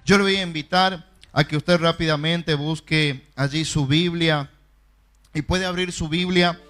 Yo le voy a invitar a que usted rápidamente busque allí su Biblia y puede abrir su Biblia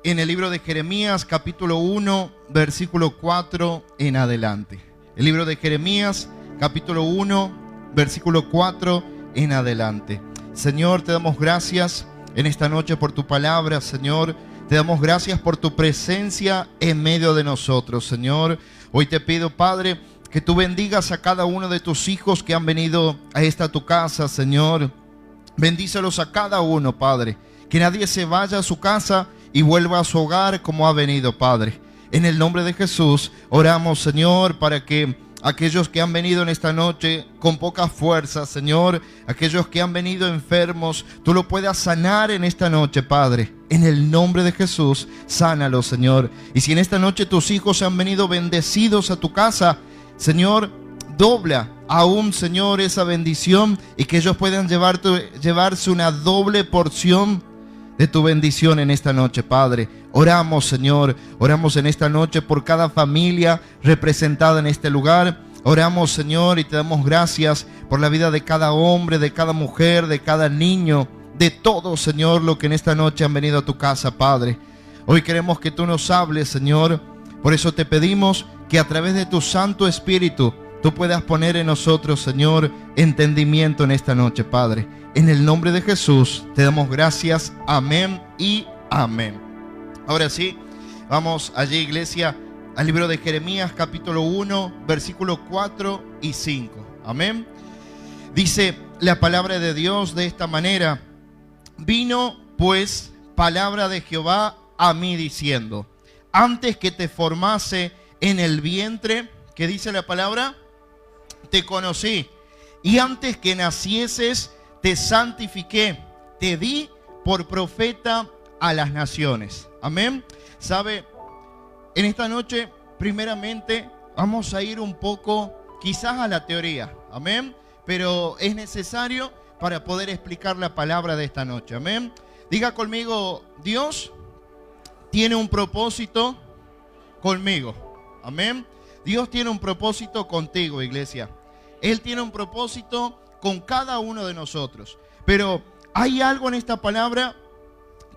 en el libro de Jeremías, capítulo 1, versículo 4 en adelante. El libro de Jeremías, capítulo 1, versículo 4 en adelante. Señor, te damos gracias en esta noche por tu palabra, Señor. Te damos gracias por tu presencia en medio de nosotros, Señor. Hoy te pido, Padre, que tú bendigas a cada uno de tus hijos que han venido a esta tu casa, Señor. Bendícelos a cada uno, Padre. Que nadie se vaya a su casa y vuelva a su hogar como ha venido, Padre. En el nombre de Jesús oramos, Señor, para que aquellos que han venido en esta noche con poca fuerza, Señor, aquellos que han venido enfermos, tú lo puedas sanar en esta noche, Padre. En el nombre de Jesús, sánalos, Señor. Y si en esta noche tus hijos han venido bendecidos a tu casa, Señor, dobla aún, Señor, esa bendición y que ellos puedan llevarse una doble porción de tu bendición en esta noche, Padre. Oramos, Señor, oramos en esta noche por cada familia representada en este lugar. Oramos, Señor, y te damos gracias por la vida de cada hombre, de cada mujer, de cada niño, de todo, Señor, lo que en esta noche han venido a tu casa, Padre. Hoy queremos que tú nos hables, Señor. Por eso te pedimos que a través de tu Santo Espíritu tú puedas poner en nosotros, Señor, entendimiento en esta noche, Padre. En el nombre de Jesús te damos gracias. Amén y amén. Ahora sí, vamos allí, iglesia, al libro de Jeremías, capítulo 1, versículos 4 y 5. Amén. Dice la palabra de Dios de esta manera: vino pues palabra de Jehová a mí diciendo: antes que te formase en el vientre, ¿qué dice la palabra? Te conocí, y antes que nacieses te santifiqué, te di por profeta a las naciones. Amén. ¿Sabe? En esta noche, primeramente, vamos a ir un poco, quizás a la teoría. Amén. Pero es necesario para poder explicar la palabra de esta noche. Amén. Diga conmigo: Dios tiene un propósito conmigo. Amén. Dios tiene un propósito contigo, iglesia. Él tiene un propósito con cada uno de nosotros. Pero hay algo en esta palabra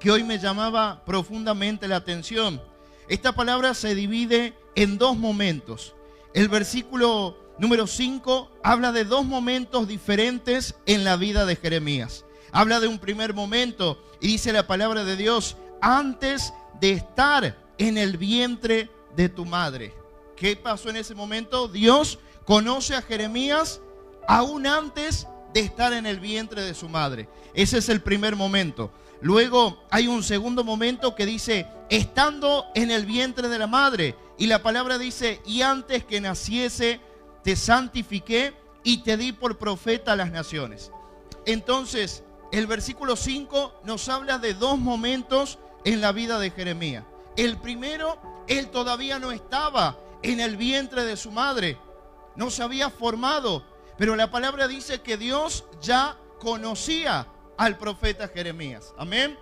que hoy me llamaba profundamente la atención. Esta palabra se divide en dos momentos. El versículo número 5 habla de dos momentos diferentes en la vida de Jeremías. Habla de un primer momento y dice la palabra de Dios: antes de estar en el vientre de tu madre. ¿Qué pasó en ese momento? Dios conoce a Jeremías aún antes de estar en el vientre de su madre. Ese es el primer momento. Luego hay un segundo momento que dice: estando en el vientre de la madre. Y la palabra dice: y antes que naciese te santifiqué y te di por profeta a las naciones. Entonces, el versículo 5 nos habla de dos momentos en la vida de Jeremías. El primero, él todavía no estaba en el vientre de su madre, no se había formado, pero la palabra dice que Dios ya conocía al profeta Jeremías. Amén.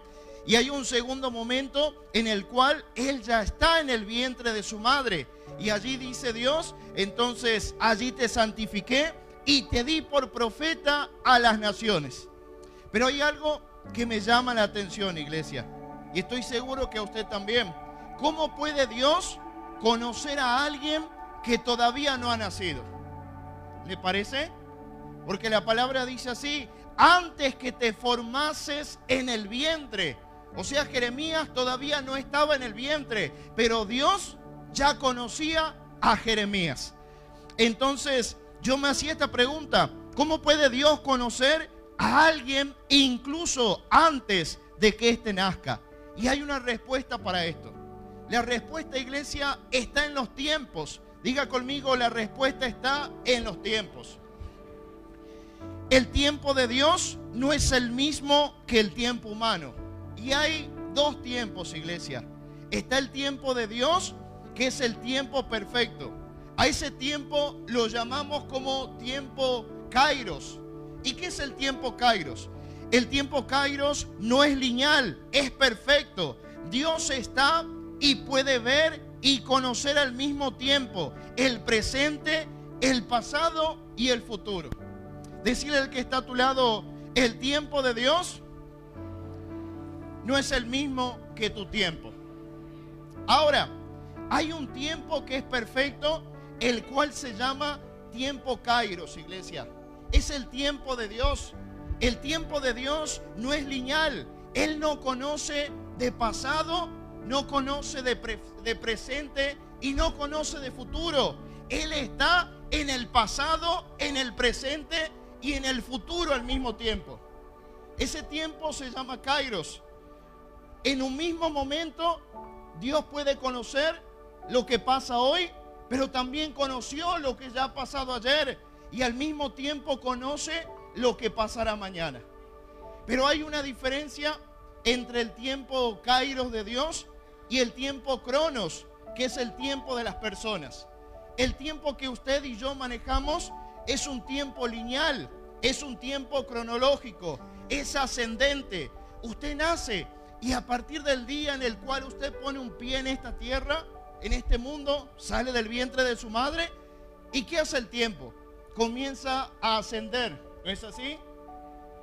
Y hay un segundo momento en el cual él ya está en el vientre de su madre. Y allí dice Dios: entonces allí te santifiqué y te di por profeta a las naciones. Pero hay algo que me llama la atención, iglesia, y estoy seguro que a usted también. ¿Cómo puede Dios conocer a alguien que todavía no ha nacido? ¿Le parece? Porque la palabra dice así: antes que te formases en el vientre. O sea, Jeremías todavía no estaba en el vientre, pero Dios ya conocía a Jeremías. Entonces yo me hacía esta pregunta: ¿cómo puede Dios conocer a alguien incluso antes de que éste nazca? Y hay una respuesta para esto. La respuesta, iglesia, está en los tiempos. Diga conmigo: la respuesta está en los tiempos. El tiempo de Dios no es el mismo que el tiempo humano. Y hay dos tiempos, iglesia. Está el tiempo de Dios, que es el tiempo perfecto. A ese tiempo lo llamamos como tiempo Kairos. ¿Y qué es el tiempo Kairos? El tiempo Kairos no es lineal, es perfecto. Dios está y puede ver y conocer al mismo tiempo el presente, el pasado y el futuro. Decirle al que está a tu lado, el tiempo de Dios no es el mismo que tu tiempo. Ahora, hay un tiempo que es perfecto, el cual se llama tiempo Kairos, iglesia. Es el tiempo de Dios. El tiempo de Dios no es lineal. Él no conoce de pasado, no conoce de presente y no conoce de futuro. Él está en el pasado, en el presente y en el futuro al mismo tiempo. Ese tiempo se llama Kairos. En un mismo momento, Dios puede conocer lo que pasa hoy, pero también conoció lo que ya ha pasado ayer y al mismo tiempo conoce lo que pasará mañana. Pero hay una diferencia entre el tiempo Kairos de Dios y el tiempo Cronos, que es el tiempo de las personas. El tiempo que usted y yo manejamos es un tiempo lineal, es un tiempo cronológico, es ascendente. Usted nace y a partir del día en el cual usted pone un pie en esta tierra, en este mundo, sale del vientre de su madre. ¿Y qué hace el tiempo? Comienza a ascender, ¿no es así?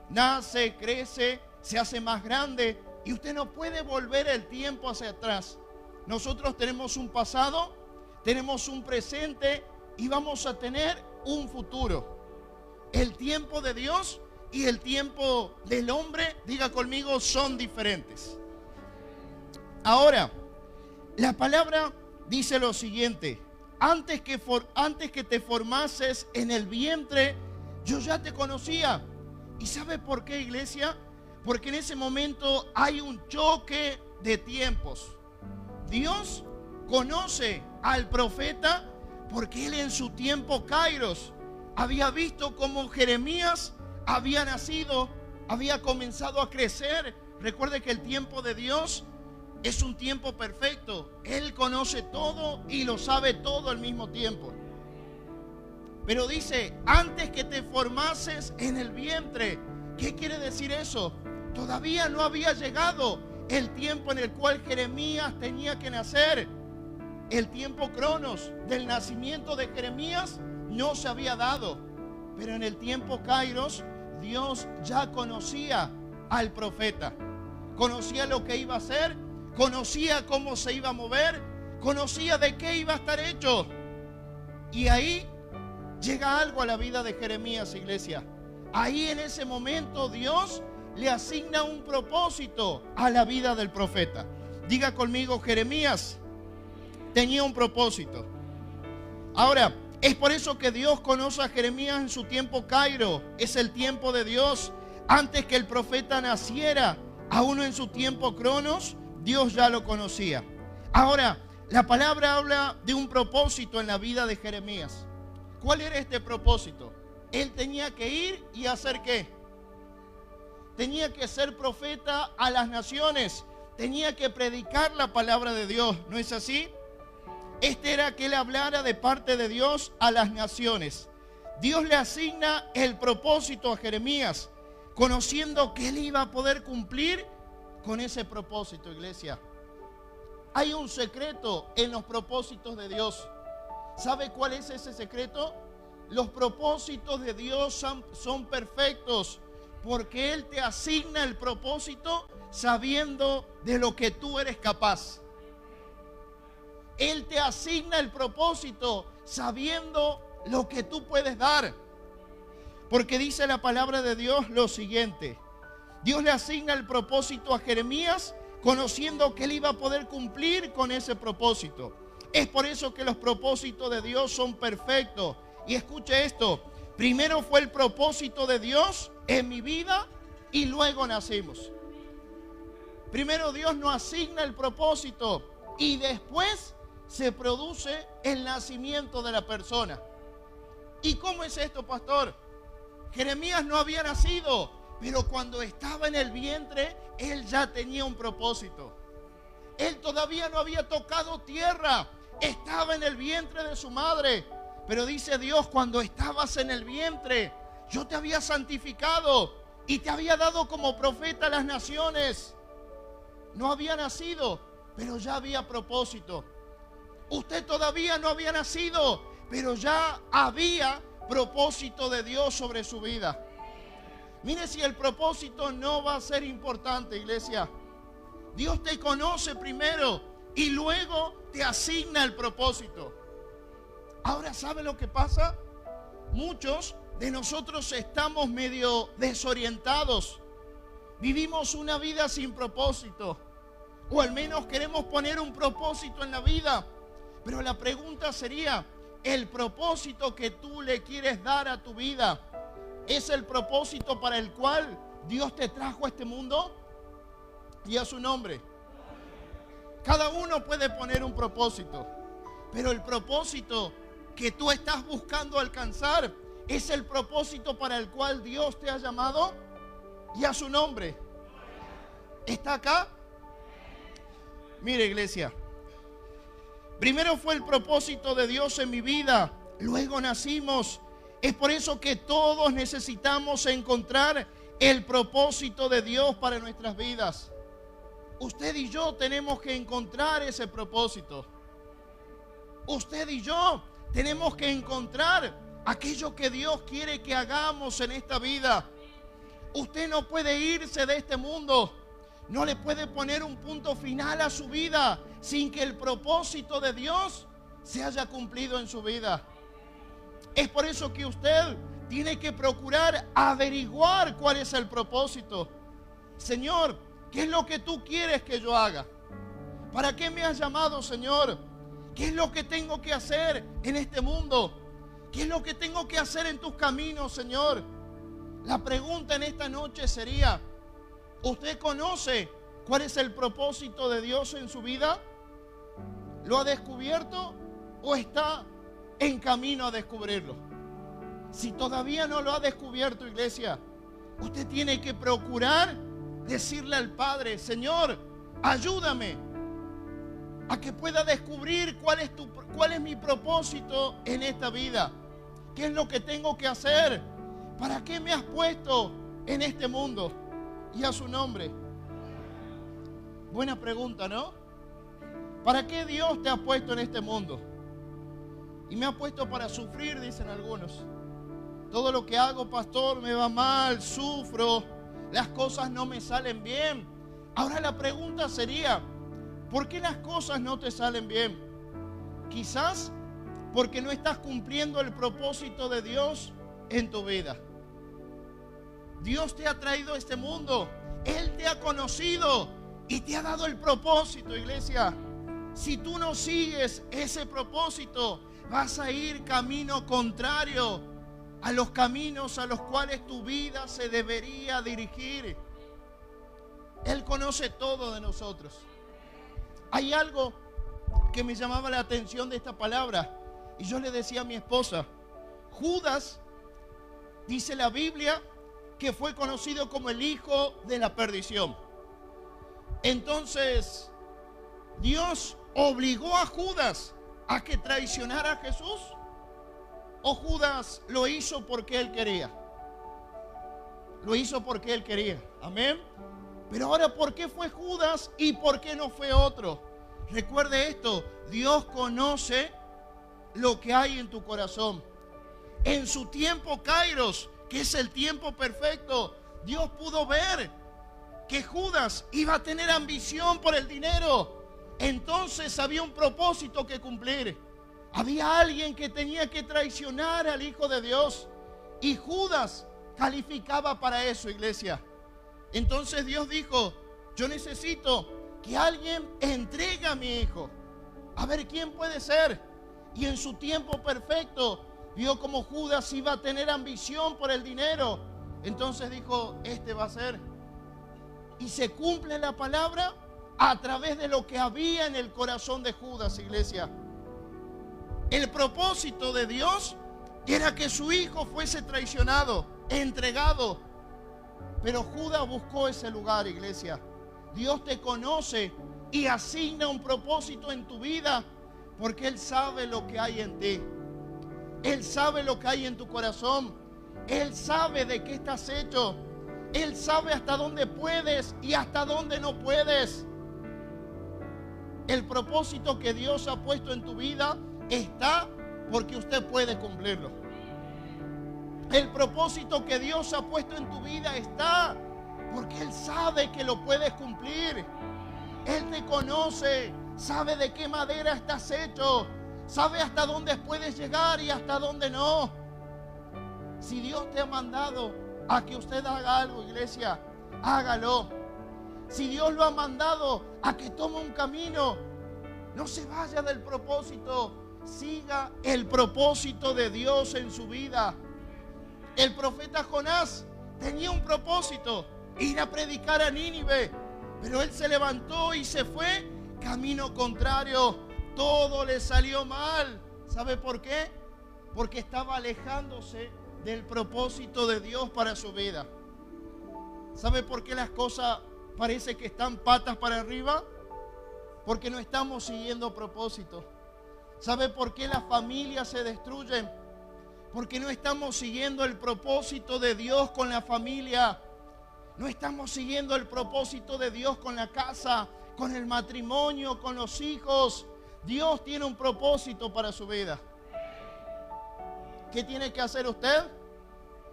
Nace, crece, se hace más grande y usted no puede volver el tiempo hacia atrás. Nosotros tenemos un pasado, tenemos un presente y vamos a tener un futuro. El tiempo de Dios y el tiempo del hombre, diga conmigo, son diferentes. Ahora, la palabra dice lo siguiente: antes que te formases en el vientre, yo ya te conocía. ¿Y sabe por qué, iglesia? Porque en ese momento hay un choque de tiempos. Dios conoce al profeta porque él en su tiempo Kairos había visto cómo Jeremías había nacido, había comenzado a crecer. Recuerde que el tiempo de Dios es un tiempo perfecto. Él conoce todo y lo sabe todo al mismo tiempo. Pero dice, antes que te formases en el vientre. ¿Qué quiere decir eso? Todavía no había llegado el tiempo en el cual Jeremías tenía que nacer. El tiempo Cronos del nacimiento de Jeremías no se había dado. Pero en el tiempo Kairos, Dios ya conocía al profeta. Conocía lo que iba a hacer, conocía cómo se iba a mover, conocía de qué iba a estar hecho. Y ahí llega algo a la vida de Jeremías, iglesia. Ahí en ese momento Dios le asigna un propósito a la vida del profeta. Diga conmigo, Jeremías tenía un propósito. Ahora, es por eso que Dios conoce a Jeremías en su tiempo Kairos. Es el tiempo de Dios. Antes que el profeta naciera, aún en su tiempo Cronos, Dios ya lo conocía. Ahora, la palabra habla de un propósito en la vida de Jeremías. ¿Cuál era este propósito? Él tenía que ir y hacer ¿qué? Tenía que ser profeta a las naciones. Tenía que predicar la palabra de Dios. ¿No es así? Este era que él hablara de parte de Dios a las naciones. Dios le asigna el propósito a Jeremías, conociendo que él iba a poder cumplir con ese propósito, iglesia. Hay un secreto en los propósitos de Dios. ¿Sabe cuál es ese secreto? Los propósitos de Dios son perfectos porque Él te asigna el propósito sabiendo de lo que tú eres capaz. Él te asigna el propósito sabiendo lo que tú puedes dar. Porque dice la palabra de Dios lo siguiente: Dios le asigna el propósito a Jeremías conociendo que él iba a poder cumplir con ese propósito. Es por eso que los propósitos de Dios son perfectos. Y escuche esto: primero fue el propósito de Dios en mi vida y luego nacimos. Primero Dios nos asigna el propósito y después se produce el nacimiento de la persona. ¿Y cómo es esto, pastor? Jeremías no había nacido, pero cuando estaba en el vientre, él ya tenía un propósito. Él todavía no había tocado tierra, estaba en el vientre de su madre. Pero dice Dios, cuando estabas en el vientre, yo te había santificado y te había dado como profeta a las naciones. No había nacido, pero ya había propósito. Usted todavía no había nacido, pero ya había propósito de Dios sobre su vida. Mire, si el propósito no va a ser importante, iglesia, Dios te conoce primero y luego te asigna el propósito. Ahora, ¿sabe lo que pasa? Muchos de nosotros estamos medio desorientados. Vivimos una vida sin propósito, o al menos queremos poner un propósito en la vida. Pero la pregunta sería, ¿el propósito que tú le quieres dar a tu vida es el propósito para el cual Dios te trajo a este mundo? Y a su nombre. Cada uno puede poner un propósito, pero el propósito que tú estás buscando alcanzar es el propósito para el cual Dios te ha llamado y a su nombre. ¿Está acá? Mire, iglesia, primero fue el propósito de Dios en mi vida, luego nacimos. Es por eso que todos necesitamos encontrar el propósito de Dios para nuestras vidas. Usted y yo tenemos que encontrar ese propósito. Usted y yo tenemos que encontrar aquello que Dios quiere que hagamos en esta vida. Usted no puede irse de este mundo, no le puede poner un punto final a su vida sin que el propósito de Dios se haya cumplido en su vida. Es por eso que usted tiene que procurar averiguar cuál es el propósito. Señor, ¿qué es lo que tú quieres que yo haga? ¿Para qué me has llamado, Señor? ¿Qué es lo que tengo que hacer en este mundo? ¿Qué es lo que tengo que hacer en tus caminos, Señor? La pregunta en esta noche sería, ¿usted conoce cuál es el propósito de Dios en su vida? ¿Lo ha descubierto o está en camino a descubrirlo? Si todavía no lo ha descubierto, iglesia, usted tiene que procurar decirle al Padre, Señor, ayúdame a que pueda descubrir cuál es mi propósito en esta vida. ¿Qué es lo que tengo que hacer? ¿Para qué me has puesto en este mundo? Y a su nombre. Buena pregunta, ¿no? ¿Para qué Dios te ha puesto en este mundo? Y me ha puesto para sufrir, dicen algunos. Todo lo que hago, pastor, me va mal, sufro, las cosas no me salen bien. Ahora la pregunta sería, ¿por qué las cosas no te salen bien? Quizás porque no estás cumpliendo el propósito de Dios en tu vida. Dios te ha traído a este mundo, Él te ha conocido y te ha dado el propósito, iglesia. Si tú no sigues ese propósito, vas a ir camino contrario a los caminos a los cuales tu vida se debería dirigir. Él conoce todo de nosotros. Hay algo que me llamaba la atención de esta palabra y yo le decía a mi esposa, Judas, dice la Biblia, que fue conocido como el hijo de la perdición. Entonces, Dios obligó a Judas a que traicionara a Jesús, o Judas lo hizo porque él quería. Lo hizo porque él quería. Amén. Pero ahora, ¿por qué fue Judas y por qué no fue otro? Recuerde esto, Dios conoce lo que hay en tu corazón. En su tiempo Kairos, que es el tiempo perfecto, Dios pudo ver que Judas iba a tener ambición por el dinero. Entonces había un propósito que cumplir. Había alguien que tenía que traicionar al Hijo de Dios. Y Judas calificaba para eso, iglesia. Entonces Dios dijo, yo necesito que alguien entregue a mi hijo. A ver quién puede ser. Y en su tiempo perfecto vio como Judas iba a tener ambición por el dinero. Entonces dijo, este va a ser. Y se cumple la palabra a través de lo que había en el corazón de Judas, iglesia. El propósito de Dios era que su hijo fuese traicionado, entregado. Pero Judas buscó ese lugar, iglesia. Dios te conoce y asigna un propósito en tu vida porque Él sabe lo que hay en ti. Él sabe lo que hay en tu corazón. Él sabe de qué estás hecho. Él sabe hasta dónde puedes y hasta dónde no puedes. El propósito que Dios ha puesto en tu vida está porque usted puede cumplirlo. El propósito que Dios ha puesto en tu vida está porque Él sabe que lo puedes cumplir. Él te conoce, sabe de qué madera estás hecho, sabe hasta dónde puedes llegar y hasta dónde no. Si Dios te ha mandado a que usted haga algo, iglesia, hágalo. Si Dios lo ha mandado a que tome un camino, no se vaya del propósito, siga el propósito de Dios en su vida. El profeta Jonás tenía un propósito, ir a predicar a Nínive, pero él se levantó y se fue camino contrario. Todo le salió mal. ¿Sabe por qué? Porque estaba alejándose del propósito de Dios para su vida. ¿Sabe por qué las cosas parece que están patas para arriba? Porque no estamos siguiendo propósito. ¿Sabe por qué las familias se destruyen? Porque no estamos siguiendo el propósito de Dios con la familia. No estamos siguiendo el propósito de Dios con la casa, con el matrimonio, con los hijos. Dios tiene un propósito para su vida. ¿Qué tiene que hacer usted?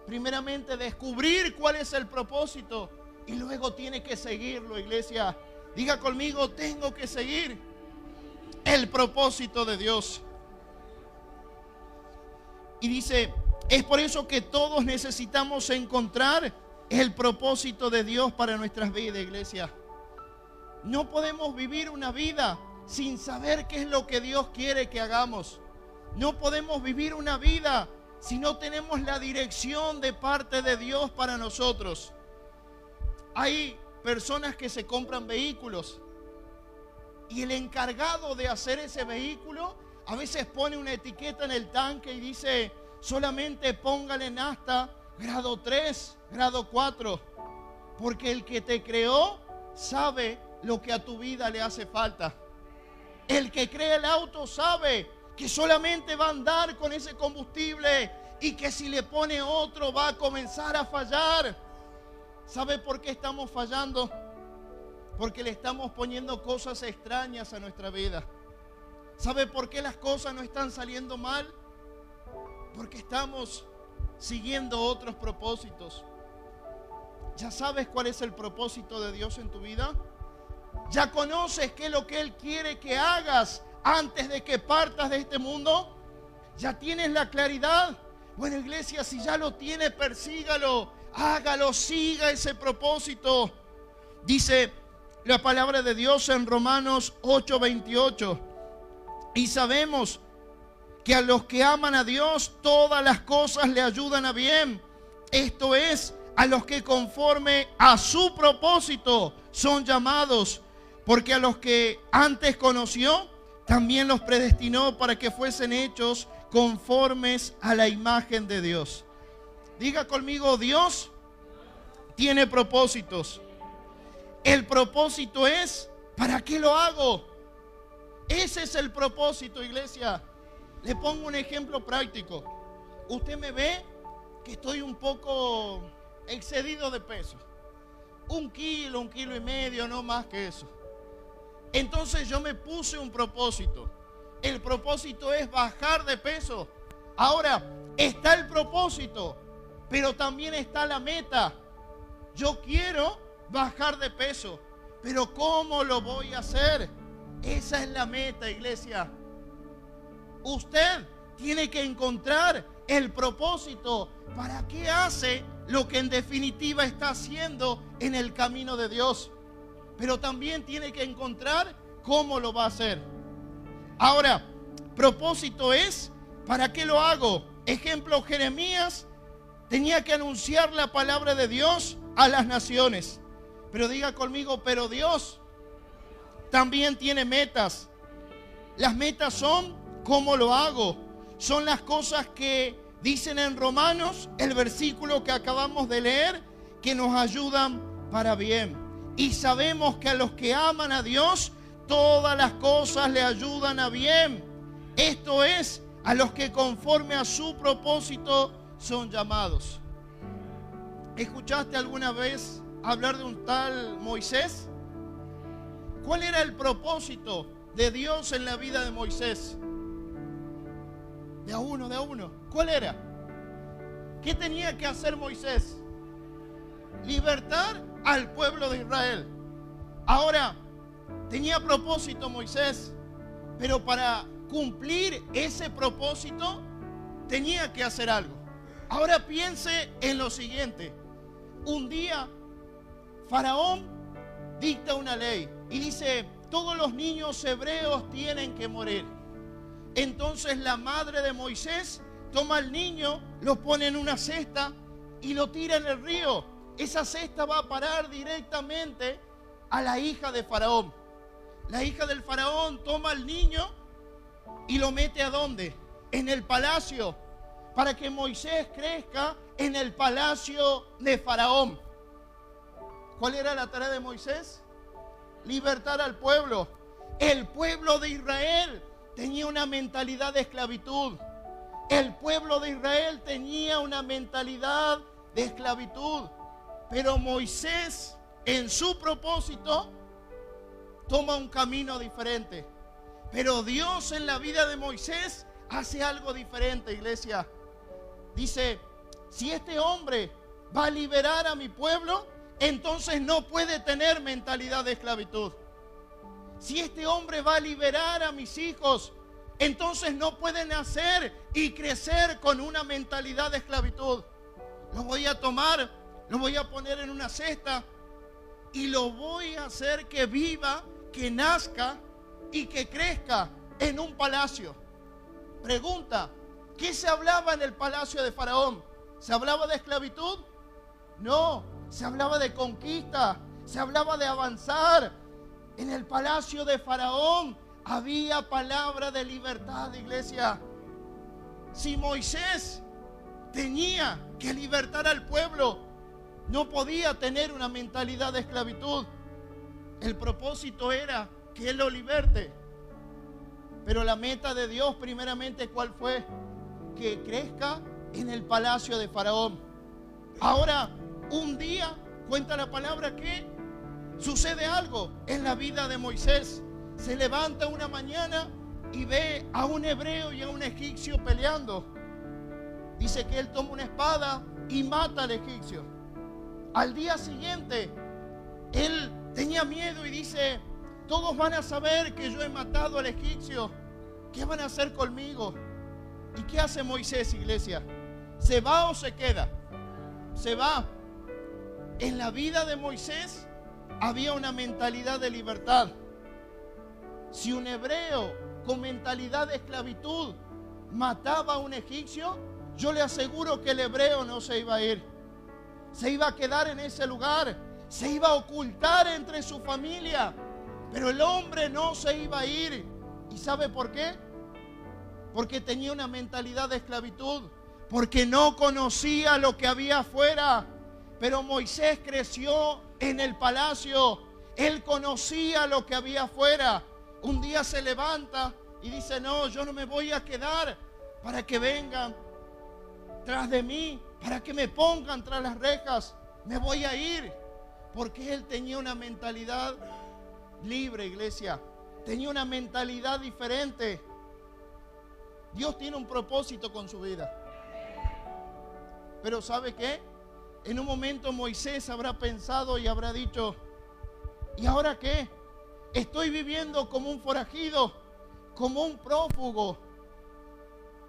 Primeramente descubrir cuál es el propósito y luego tiene que seguirlo, iglesia. Diga conmigo, tengo que seguir el propósito de Dios. Y dice, es por eso que todos necesitamos encontrar el propósito de Dios para nuestras vidas, iglesia. No podemos vivir una vida sin saber qué es lo que Dios quiere que hagamos. No podemos vivir una vida si no tenemos la dirección de parte de Dios para nosotros. Hay personas que se compran vehículos y el encargado de hacer ese vehículo a veces pone una etiqueta en el tanque y dice, solamente póngale nafta grado 3, grado 4, porque el que te creó sabe lo que a tu vida le hace falta. El que crea el auto sabe que solamente va a andar con ese combustible y que si le pone otro va a comenzar a fallar. ¿Sabe por qué estamos fallando? Porque le estamos poniendo cosas extrañas a nuestra vida. ¿Sabe por qué las cosas no están saliendo mal? Porque estamos siguiendo otros propósitos. ¿Ya sabes cuál es el propósito de Dios en tu vida? ¿Ya conoces qué es lo que Él quiere que hagas antes de que partas de este mundo? ¿Ya tienes la claridad? Bueno, iglesia, si ya lo tienes, persígalo, hágalo, siga ese propósito. Dice la palabra de Dios en Romanos 8:28. Y sabemos que a los que aman a Dios, todas las cosas le ayudan a bien. Esto es, a los que conforme a su propósito son llamados. Porque a los que antes conoció, también los predestinó para que fuesen hechos conformes a la imagen de Dios. Diga conmigo, Dios tiene propósitos. El propósito es, ¿para qué lo hago? Ese es el propósito, iglesia. Le pongo un ejemplo práctico. Usted me ve que estoy un poco excedido de peso. 1 kilo, 1,5 kilos, no más que eso. Entonces yo me puse un propósito. El propósito es bajar de peso. Ahora, está el propósito, pero también está la meta. Yo quiero bajar de peso, pero ¿cómo lo voy a hacer? Esa es la meta, iglesia. Usted tiene que encontrar el propósito. ¿Para qué hace lo que en definitiva está haciendo en el camino de Dios? Pero también tiene que encontrar cómo lo va a hacer. Ahora, propósito es, ¿para qué lo hago? Ejemplo, Jeremías tenía que anunciar la palabra de Dios a las naciones. Pero diga conmigo, pero Dios también tiene metas. Las metas son, ¿cómo lo hago? Son las cosas que dicen en Romanos, el versículo que acabamos de leer, que nos ayudan para bien. Y sabemos que a los que aman a Dios, todas las cosas le ayudan a bien. Esto es, a los que conforme a su propósito son llamados. ¿Escuchaste alguna vez hablar de un tal Moisés? ¿Cuál era el propósito de Dios en la vida de Moisés? De a uno. ¿Cuál era? ¿Qué tenía que hacer Moisés? Libertar al pueblo de Israel. Ahora, tenía propósito Moisés, pero para cumplir ese propósito tenía que hacer algo. Ahora piense en lo siguiente. Un día Faraón dicta una ley y dice: todos los niños hebreos tienen que morir. Entonces la madre de Moisés toma al niño, lo pone en una cesta y lo tira en el río. Esa cesta va a parar directamente a la hija de Faraón. La hija del Faraón toma al niño y lo mete ¿a dónde? En el palacio, para que Moisés crezca en el palacio de Faraón. ¿Cuál era la tarea de Moisés? Libertar al pueblo. El pueblo de Israel tenía una mentalidad de esclavitud. El pueblo de Israel tenía una mentalidad de esclavitud. Pero Moisés, en su propósito, toma un camino diferente. Pero Dios en la vida de Moisés hace algo diferente, iglesia. Dice: si este hombre va a liberar a mi pueblo, entonces no puede tener mentalidad de esclavitud. Si este hombre va a liberar a mis hijos, entonces no puede nacer y crecer con una mentalidad de esclavitud. Lo voy a tomar, lo voy a poner en una cesta y lo voy a hacer que viva, que nazca y que crezca en un palacio. Pregunta: ¿qué se hablaba en el palacio de Faraón? ¿Se hablaba de esclavitud? No, se hablaba de conquista, se hablaba de avanzar. En el palacio de Faraón había palabra de libertad, iglesia. Si Moisés tenía que libertar al pueblo, no podía tener una mentalidad de esclavitud. El propósito era que él lo liberte. Pero la meta de Dios, primeramente, ¿cuál fue? Que crezca en el palacio de Faraón. Ahora, un día, cuenta la palabra que sucede algo en la vida de Moisés. Se levanta una mañana y ve a un hebreo y a un egipcio peleando. Dice que él toma una espada y mata al egipcio. Al día siguiente, él tenía miedo y dice: todos van a saber que yo he matado al egipcio. ¿Qué van a hacer conmigo? ¿Y qué hace Moisés, iglesia? ¿Se va o se queda? Se va. En la vida de Moisés había una mentalidad de libertad. Si un hebreo con mentalidad de esclavitud mataba a un egipcio, yo le aseguro que el hebreo no se iba a ir. Se iba a quedar en ese lugar, se iba a ocultar entre su familia, pero el hombre no se iba a ir. ¿Y sabe por qué? Porque tenía una mentalidad de esclavitud, porque no conocía lo que había afuera. Pero Moisés creció en el palacio, él conocía lo que había afuera. Un día se levanta y dice: no, yo no me voy a quedar para que vengan tras de mí, para que me pongan tras las rejas. Me voy a ir. Porque él tenía una mentalidad libre, iglesia. Tenía una mentalidad diferente. Dios tiene un propósito con su vida. Pero ¿sabe qué? En un momento Moisés habrá pensado y habrá dicho: ¿y ahora qué? Estoy viviendo como un forajido, como un prófugo.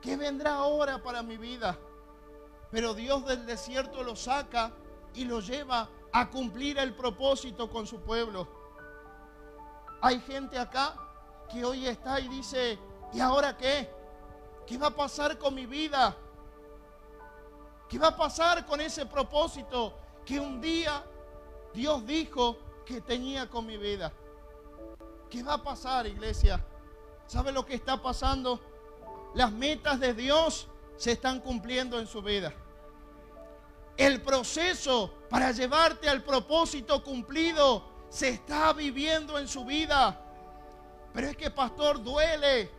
¿Qué vendrá ahora para mi vida? Pero Dios del desierto lo saca y lo lleva a cumplir el propósito con su pueblo. Hay gente acá que hoy está y dice: ¿y ahora qué? ¿Qué va a pasar con mi vida? ¿Qué va a pasar con ese propósito que un día Dios dijo que tenía con mi vida? ¿Qué va a pasar, iglesia? ¿Sabe lo que está pasando? Las metas de Dios se están cumpliendo en su vida. El proceso para llevarte al propósito cumplido se está viviendo en su vida. Pero es que, pastor, duele.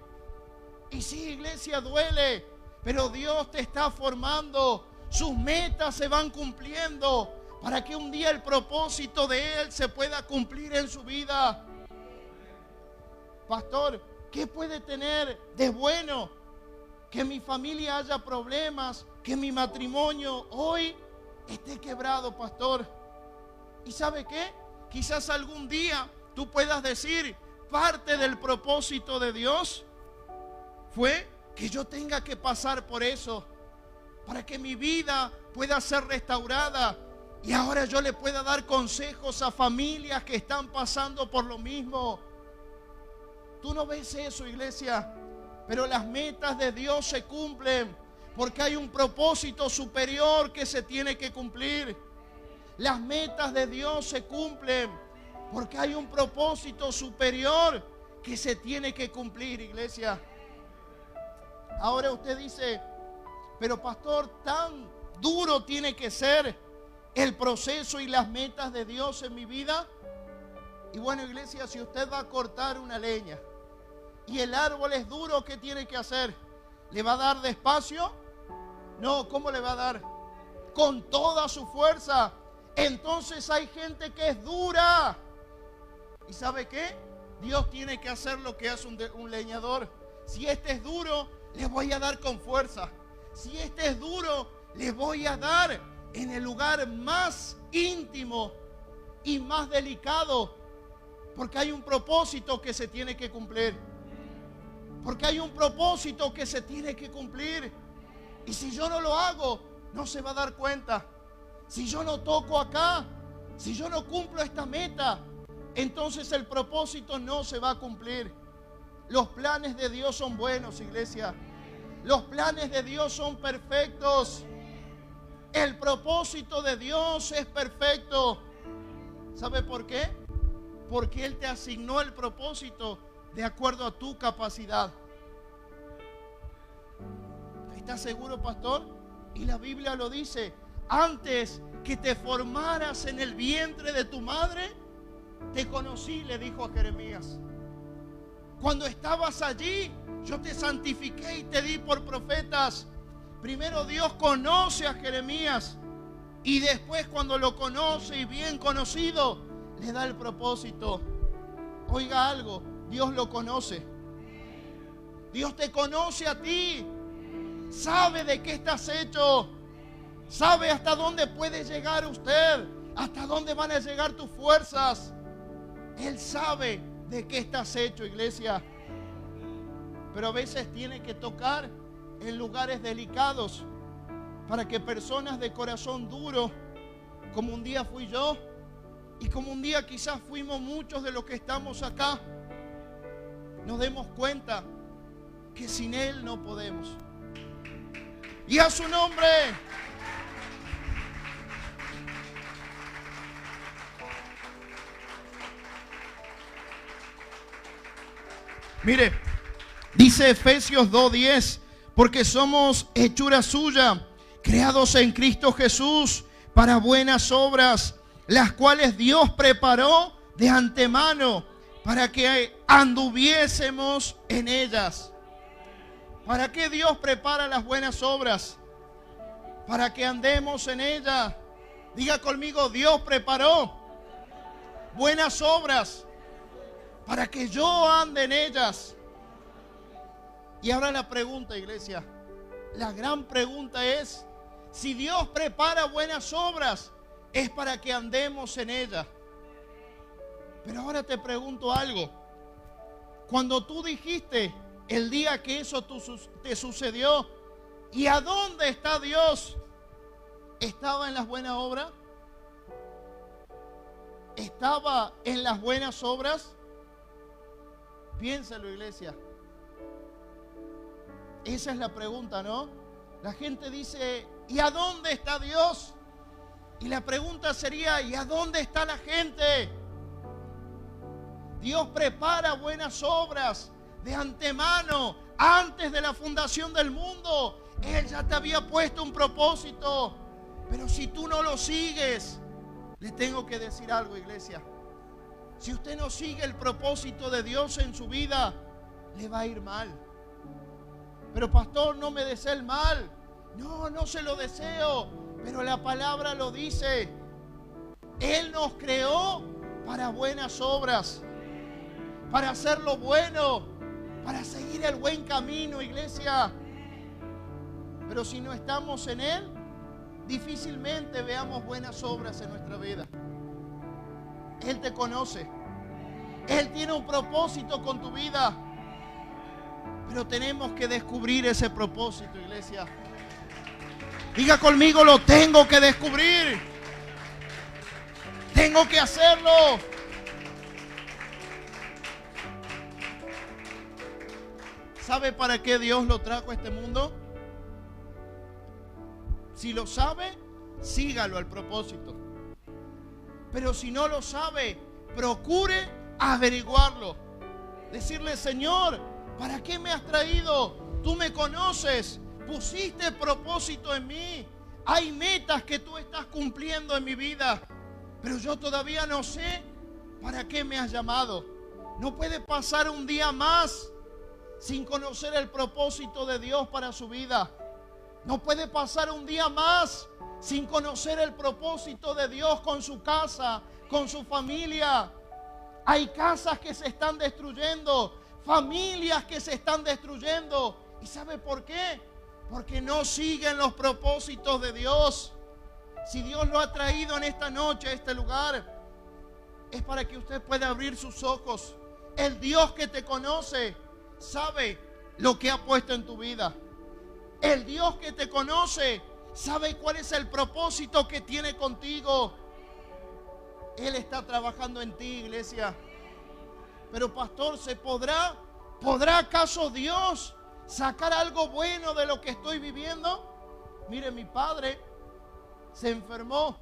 Y sí, iglesia, duele. Pero Dios te está formando. Sus metas se van cumpliendo para que un día el propósito de Él se pueda cumplir en su vida. Pastor, ¿qué puede tener de bueno que en mi familia haya problemas que mi matrimonio hoy esté quebrado, pastor. ¿Y sabe qué? Quizás algún día tú puedas decir, parte del propósito de Dios fue que yo tenga que pasar por eso, para que mi vida pueda ser restaurada y ahora yo le pueda dar consejos a familias que están pasando por lo mismo. Tú no ves eso, iglesia, pero las metas de Dios se cumplen porque hay un propósito superior que se tiene que cumplir. Las metas de Dios se cumplen porque hay un propósito superior que se tiene que cumplir, iglesia. Ahora usted dice, pero pastor, tan duro tiene que ser el proceso y las metas de Dios en mi vida. Y bueno, iglesia, si usted va a cortar una leña y el árbol es duro, ¿qué tiene que hacer? ¿Le va a dar despacio? No, ¿cómo le va a dar? Con toda su fuerza. Entonces hay gente que es dura. ¿Y sabe qué? Dios tiene que hacer lo que hace un leñador. Si este es duro, le voy a dar con fuerza. Si este es duro, le voy a dar en el lugar más íntimo y más delicado. Porque hay un propósito que se tiene que cumplir. Porque hay un propósito que se tiene que cumplir. Y si yo no lo hago, no se va a dar cuenta. Si yo no toco acá, si yo no cumplo esta meta, entonces el propósito no se va a cumplir. Los planes de Dios son buenos, iglesia. Los planes de Dios son perfectos. El propósito de Dios es perfecto. ¿Sabe por qué? Porque Él te asignó el propósito de acuerdo a tu capacidad. ¿Estás seguro, pastor? Y la Biblia lo dice. Antes que te formaras en el vientre de tu madre, te conocí, le dijo a Jeremías. Cuando estabas allí, yo te santifiqué y te di por profetas. Primero Dios conoce a Jeremías y después, cuando lo conoce y bien conocido, le da el propósito. Oiga algo, Dios lo conoce. Dios te conoce a ti. Sabe de qué estás hecho. Sabe hasta dónde puede llegar usted, hasta dónde van a llegar tus fuerzas. Él sabe de qué estás hecho, iglesia. Pero a veces tiene que tocar en lugares delicados para que personas de corazón duro, como un día fui yo y como un día quizás fuimos muchos de los que estamos acá, nos demos cuenta que sin Él no podemos. Y a su nombre. Mire, dice Efesios 2:10, porque somos hechura suya, creados en Cristo Jesús para buenas obras, las cuales Dios preparó de antemano para que anduviésemos en ellas. ¿Para qué Dios prepara las buenas obras? Para que andemos en ellas. Diga conmigo, Dios preparó buenas obras para que yo ande en ellas. Y ahora la pregunta, iglesia, la gran pregunta es, si Dios prepara buenas obras, es para que andemos en ellas. Pero ahora te pregunto algo. Cuando tú dijiste el día que eso te sucedió, ¿y a dónde está Dios? ¿Estaba en las buenas obras? ¿Estaba en las buenas obras? Piénsalo, iglesia. Esa es la pregunta, ¿no? La gente dice, ¿y a dónde está Dios? Y la pregunta sería, ¿y a dónde está la gente? Dios prepara buenas obras de antemano, antes de la fundación del mundo. Él ya te había puesto un propósito. Pero si tú no lo sigues, le tengo que decir algo, iglesia. Si usted no sigue el propósito de Dios en su vida, le va a ir mal. Pero pastor, no me desee el mal. No, no se lo deseo. Pero la palabra lo dice. Él nos creó para buenas obras, para hacer lo bueno, para seguir el buen camino, iglesia. Pero si no estamos en Él, difícilmente veamos buenas obras en nuestra vida. Él te conoce. Él tiene un propósito con tu vida. Pero tenemos que descubrir ese propósito, iglesia. Diga conmigo, lo tengo que descubrir. Tengo que hacerlo. ¿Sabe para qué Dios lo trajo a este mundo? Si lo sabe, sígalo al propósito. Pero si no lo sabe, procure averiguarlo. Decirle, Señor, ¿para qué me has traído? Tú me conoces. Pusiste propósito en mí. Hay metas que tú estás cumpliendo en mi vida. Pero yo todavía no sé para qué me has llamado. No puede pasar un día más sin conocer el propósito de Dios para su vida. No puede pasar un día más sin conocer el propósito de Dios con su casa, con su familia. Hay casas que se están destruyendo, familias que se están destruyendo. ¿Y sabe por qué? Porque no siguen los propósitos de Dios. Si Dios lo ha traído en esta noche a este lugar, es para que usted pueda abrir sus ojos. El Dios que te conoce sabe lo que ha puesto en tu vida. El Dios que te conoce sabe cuál es el propósito que tiene contigo. Él está trabajando en ti, iglesia. Pero pastor, ¿podrá acaso Dios sacar algo bueno de lo que estoy viviendo? Mire, mi padre se enfermó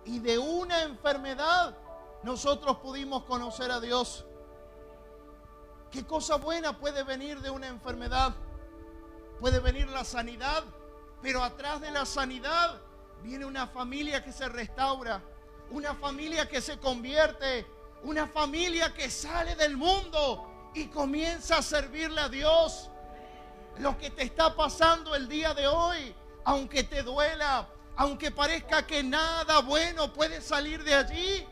y de una enfermedad nosotros pudimos conocer a Dios. ¿Qué cosa buena puede venir de una enfermedad? Puede venir la sanidad, pero atrás de la sanidad viene una familia que se restaura, una familia que se convierte, una familia que sale del mundo y comienza a servirle a Dios. Lo que te está pasando el día de hoy, aunque te duela, aunque parezca que nada bueno puede salir de allí,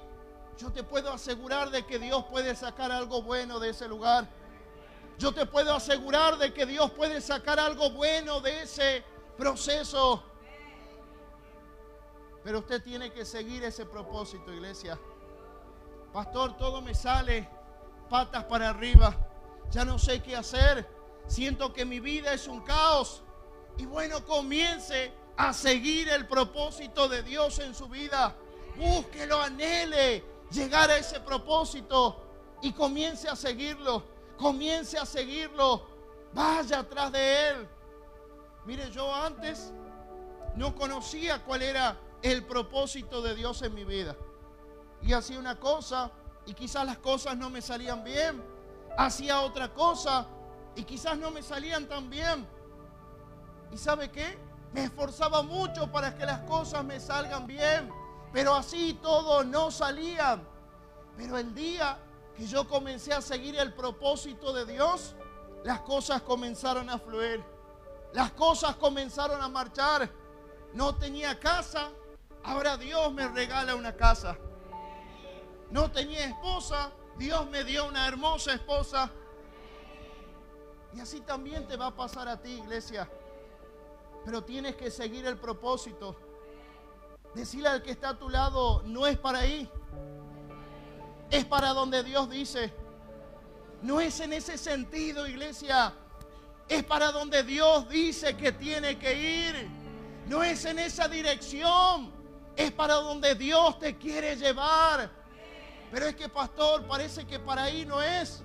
yo te puedo asegurar de que Dios puede sacar algo bueno de ese lugar. Yo te puedo asegurar de que Dios puede sacar algo bueno de ese proceso. Pero usted tiene que seguir ese propósito, iglesia. Pastor, todo me sale patas para arriba. Ya no sé qué hacer. Siento que mi vida es un caos. Y bueno, comience a seguir el propósito de Dios en su vida. Búsquelo, anhele llegar a ese propósito y comience a seguirlo. Comience a seguirlo. Vaya atrás de Él. Mire, yo antes no conocía cuál era el propósito de Dios en mi vida. Y hacía una cosa y quizás las cosas no me salían bien. Hacía otra cosa y quizás no me salían tan bien. ¿Y sabe qué? Me esforzaba mucho para que las cosas me salgan bien. Pero así todo no salía. Pero el día que yo comencé a seguir el propósito de Dios, las cosas comenzaron a fluir. Las cosas comenzaron a marchar. No tenía casa, ahora Dios me regala una casa. No tenía esposa, Dios me dio una hermosa esposa. Y así también te va a pasar a ti, iglesia. Pero tienes que seguir el propósito. Decirle al que está a tu lado, no es para ahí. Es para donde Dios dice. No es en ese sentido, iglesia. Es para donde Dios dice que tiene que ir. No es en esa dirección. Es para donde Dios te quiere llevar. Pero es que, pastor, parece que para ahí no es.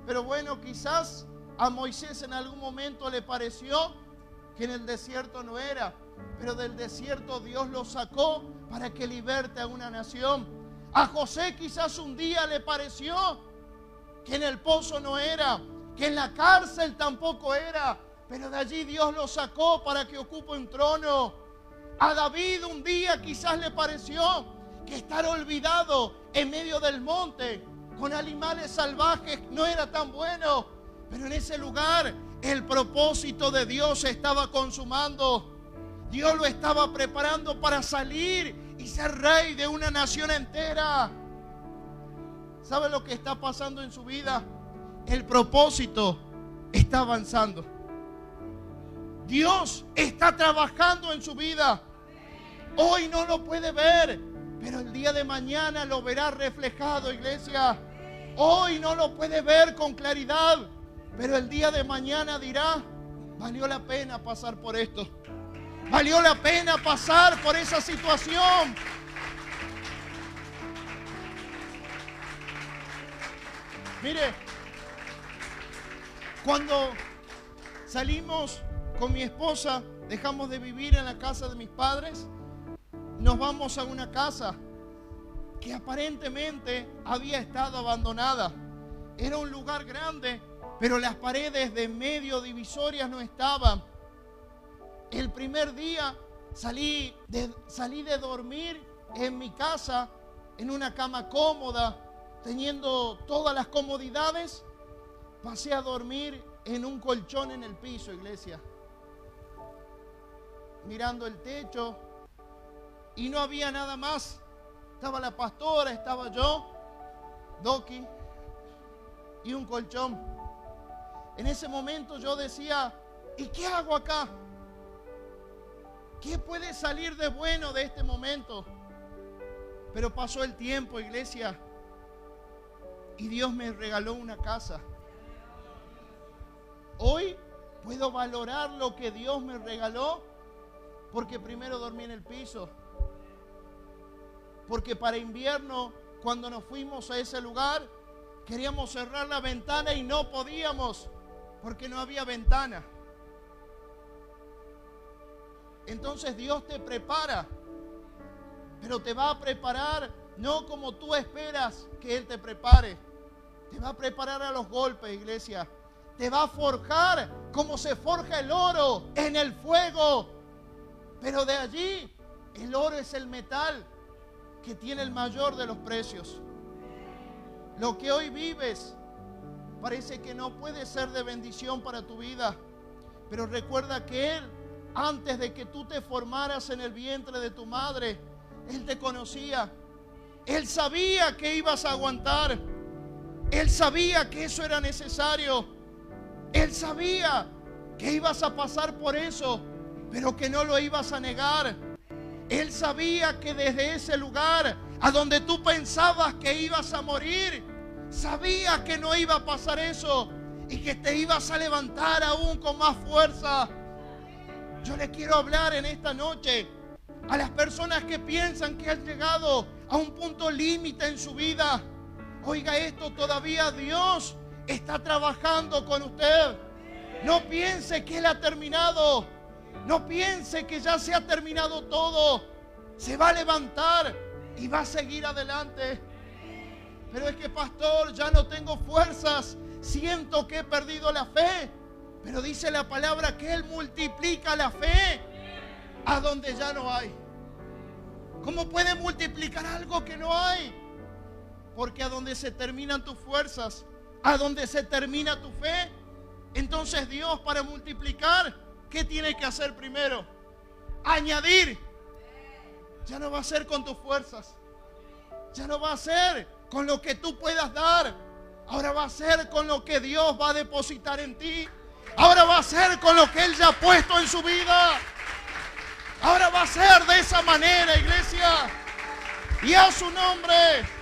Pero bueno, quizás a Moisés en algún momento le pareció que en el desierto no era. Pero del desierto Dios lo sacó para que liberte a una nación. A José quizás un día le pareció que en el pozo no era, que en la cárcel tampoco era, pero de allí Dios lo sacó para que ocupe un trono. A David un día quizás le pareció que estar olvidado en medio del monte con animales salvajes no era tan bueno, pero en ese lugar el propósito de Dios se estaba consumando. Dios lo estaba preparando para salir y ser rey de una nación entera. ¿Sabe lo que está pasando en su vida? El propósito está avanzando. Dios está trabajando en su vida. Hoy no lo puede ver, pero el día de mañana lo verá reflejado, iglesia. Hoy no lo puede ver con claridad, pero el día de mañana dirá: valió la pena pasar por esto. Valió la pena pasar por esa situación. Mire, cuando salimos con mi esposa, dejamos de vivir en la casa de mis padres, nos vamos a una casa que aparentemente había estado abandonada. Era un lugar grande, pero las paredes de medio divisorias no estaban. El primer día salí de dormir en mi casa, en una cama cómoda, teniendo todas las comodidades. Pasé a dormir en un colchón en el piso, iglesia, mirando el techo, y no había nada más. Estaba la pastora, estaba yo, Doki, y un colchón. En ese momento yo decía: ¿y qué hago acá? ¿Qué puede salir de bueno de este momento? Pero pasó el tiempo, iglesia, y Dios me regaló una casa. Hoy puedo valorar lo que Dios me regaló, porque primero dormí en el piso. Porque para invierno, cuando nos fuimos a ese lugar, queríamos cerrar la ventana y no podíamos, porque no había ventana. Entonces Dios te prepara, pero te va a preparar no como tú esperas que Él te prepare. Te va a preparar a los golpes, iglesia. Te va a forjar como se forja el oro en el fuego. Pero de allí, el oro es el metal que tiene el mayor de los precios. Lo que hoy vives parece que no puede ser de bendición para tu vida. Pero recuerda que Él, antes de que tú te formaras en el vientre de tu madre, Él te conocía. Él sabía que ibas a aguantar. Él sabía que eso era necesario. Él sabía que ibas a pasar por eso, pero que no lo ibas a negar. Él sabía que desde ese lugar a donde tú pensabas que ibas a morir, sabía que no iba a pasar eso y que te ibas a levantar aún con más fuerza. Yo le quiero hablar en esta noche a las personas que piensan que han llegado a un punto límite en su vida. Oiga esto, todavía Dios está trabajando con usted. No piense que Él ha terminado. No piense que ya se ha terminado todo. Se va a levantar y va a seguir adelante. Pero es que, pastor, ya no tengo fuerzas. Siento que he perdido la fe. Pero dice la palabra que Él multiplica la fe a donde ya no hay. ¿Cómo puede multiplicar algo que no hay? Porque a donde se terminan tus fuerzas, a donde se termina tu fe, entonces Dios, para multiplicar, ¿qué tiene que hacer primero? Añadir. Ya no va a ser con tus fuerzas. Ya no va a ser con lo que tú puedas dar. Ahora va a ser con lo que Dios va a depositar en ti. Ahora va a ser con lo que Él ya ha puesto en su vida. Ahora va a ser de esa manera, iglesia. Y a su nombre.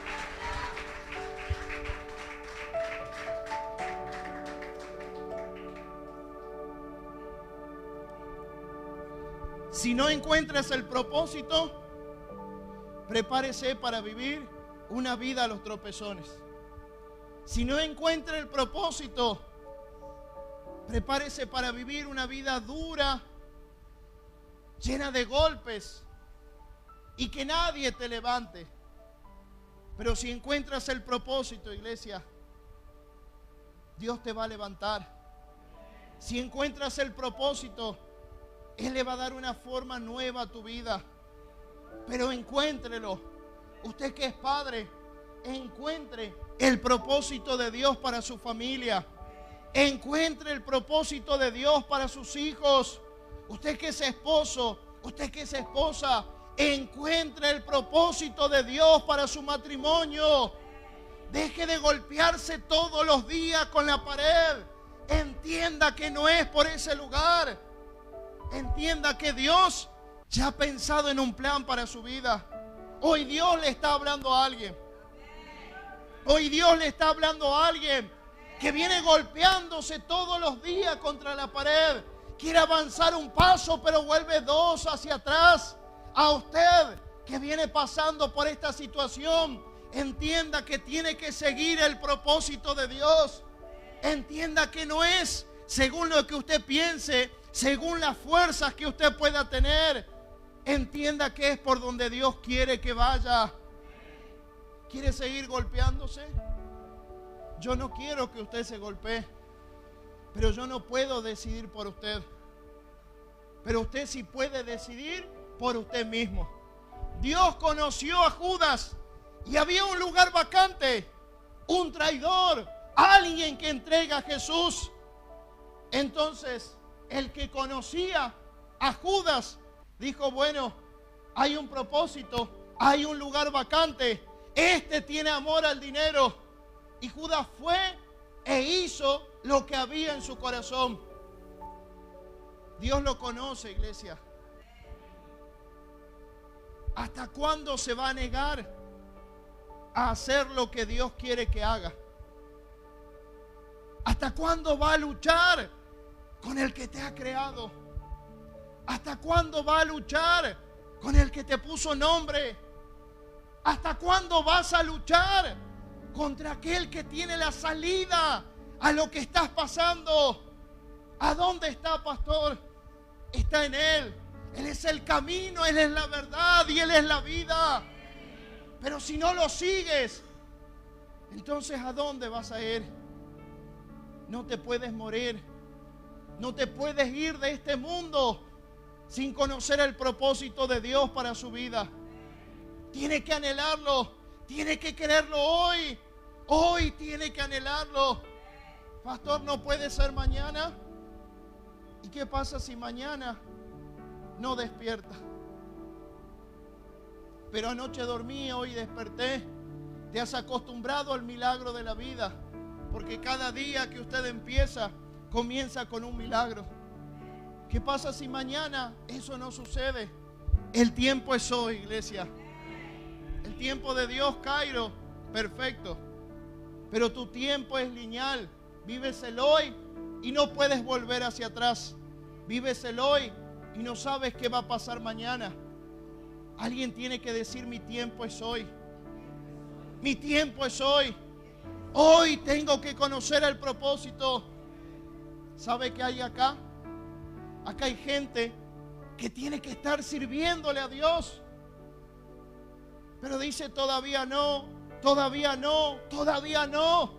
Si no encuentras el propósito, prepárese para vivir una vida a los tropezones. Si no encuentra el propósito, prepárese para vivir una vida dura, llena de golpes, y que nadie te levante. Pero si encuentras el propósito, iglesia, Dios te va a levantar. Si encuentras el propósito, Él le va a dar una forma nueva a tu vida. Pero encuéntrelo. Usted que es padre, encuentre el propósito de Dios para su familia. Encuentre el propósito de Dios para sus hijos. Usted que es esposo, usted que es esposa, encuentre el propósito de Dios para su matrimonio. Deje de golpearse todos los días con la pared. Entienda que no es por ese lugar. Entienda que Dios ya ha pensado en un plan para su vida. Hoy Dios le está hablando a alguien. Hoy Dios le está hablando a alguien que viene golpeándose todos los días contra la pared. Quiere avanzar un paso, pero vuelve dos hacia atrás. A usted que viene pasando por esta situación, entienda que tiene que seguir el propósito de Dios. Entienda que no es según lo que usted piense, según las fuerzas que usted pueda tener. Entienda que es por donde Dios quiere que vaya. ¿Quiere seguir golpeándose? Yo no quiero que usted se golpee, pero yo no puedo decidir por usted. Pero usted sí puede decidir por usted mismo. Dios conoció a Judas y había un lugar vacante, un traidor, alguien que entrega a Jesús. Entonces, el que conocía a Judas dijo, bueno, hay un propósito, hay un lugar vacante. Este tiene amor al dinero. Y Judas fue e hizo lo que había en su corazón. Dios lo conoce, iglesia. ¿Hasta cuándo se va a negar a hacer lo que Dios quiere que haga? ¿Hasta cuándo va a luchar con el que te ha creado? ¿Hasta cuándo va a luchar con el que te puso nombre? ¿Hasta cuándo vas a luchar contra aquel que tiene la salida a lo que estás pasando? ¿A dónde está, pastor? Está en Él. Él es el camino, Él es la verdad y Él es la vida. Pero si no lo sigues, entonces ¿a dónde vas a ir? No te puedes morir. No te puedes ir de este mundo sin conocer el propósito de Dios para su vida. Tiene que anhelarlo, tiene que quererlo hoy. Hoy tiene que anhelarlo. Pastor, ¿no puede ser mañana? ¿Y qué pasa si mañana no despierta? Pero anoche dormí, hoy desperté. Te has acostumbrado al milagro de la vida, porque cada día que usted empieza, comienza con un milagro. ¿Qué pasa si mañana eso no sucede? El tiempo es hoy, iglesia. El tiempo de Dios, Cairo, perfecto. Pero tu tiempo es lineal. Vives el hoy y no puedes volver hacia atrás. Vives el hoy y no sabes qué va a pasar mañana. Alguien tiene que decir: mi tiempo es hoy. Mi tiempo es hoy. Hoy tengo que conocer el propósito. ¿Sabe qué hay acá? Acá hay gente que tiene que estar sirviéndole a Dios. Pero dice: todavía no, todavía no, todavía no.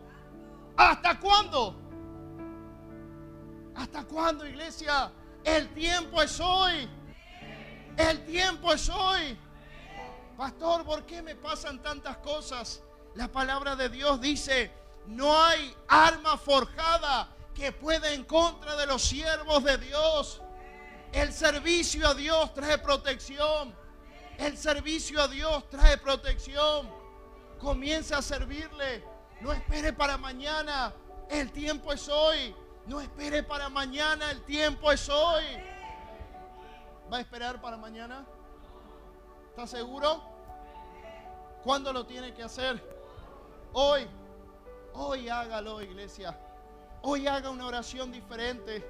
¿Hasta cuándo? ¿Hasta cuándo, iglesia? El tiempo es hoy. El tiempo es hoy. Pastor, ¿por qué me pasan tantas cosas? La palabra de Dios dice: no hay arma forjada que pueda en contra de los siervos de Dios. El servicio a Dios trae protección. El servicio a Dios trae protección. Comienza a servirle. No espere para mañana. El tiempo es hoy. No espere para mañana. El tiempo es hoy. ¿Va a esperar para mañana? ¿Está seguro? ¿Cuándo lo tiene que hacer? Hoy. Hoy hágalo, iglesia. Hoy haga una oración diferente.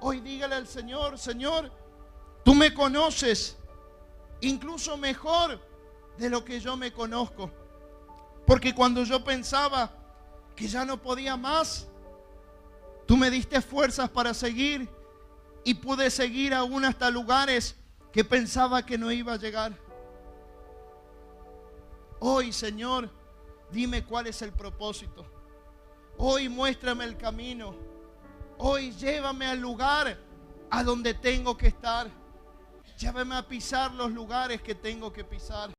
Hoy dígale al Señor: Señor, tú me conoces incluso mejor de lo que yo me conozco. Porque cuando yo pensaba que ya no podía más, tú me diste fuerzas para seguir y pude seguir aún hasta lugares que pensaba que no iba a llegar. Hoy, Señor, dime cuál es el propósito. Hoy muéstrame el camino. Hoy llévame al lugar a donde tengo que estar. Llévame a pisar los lugares que tengo que pisar.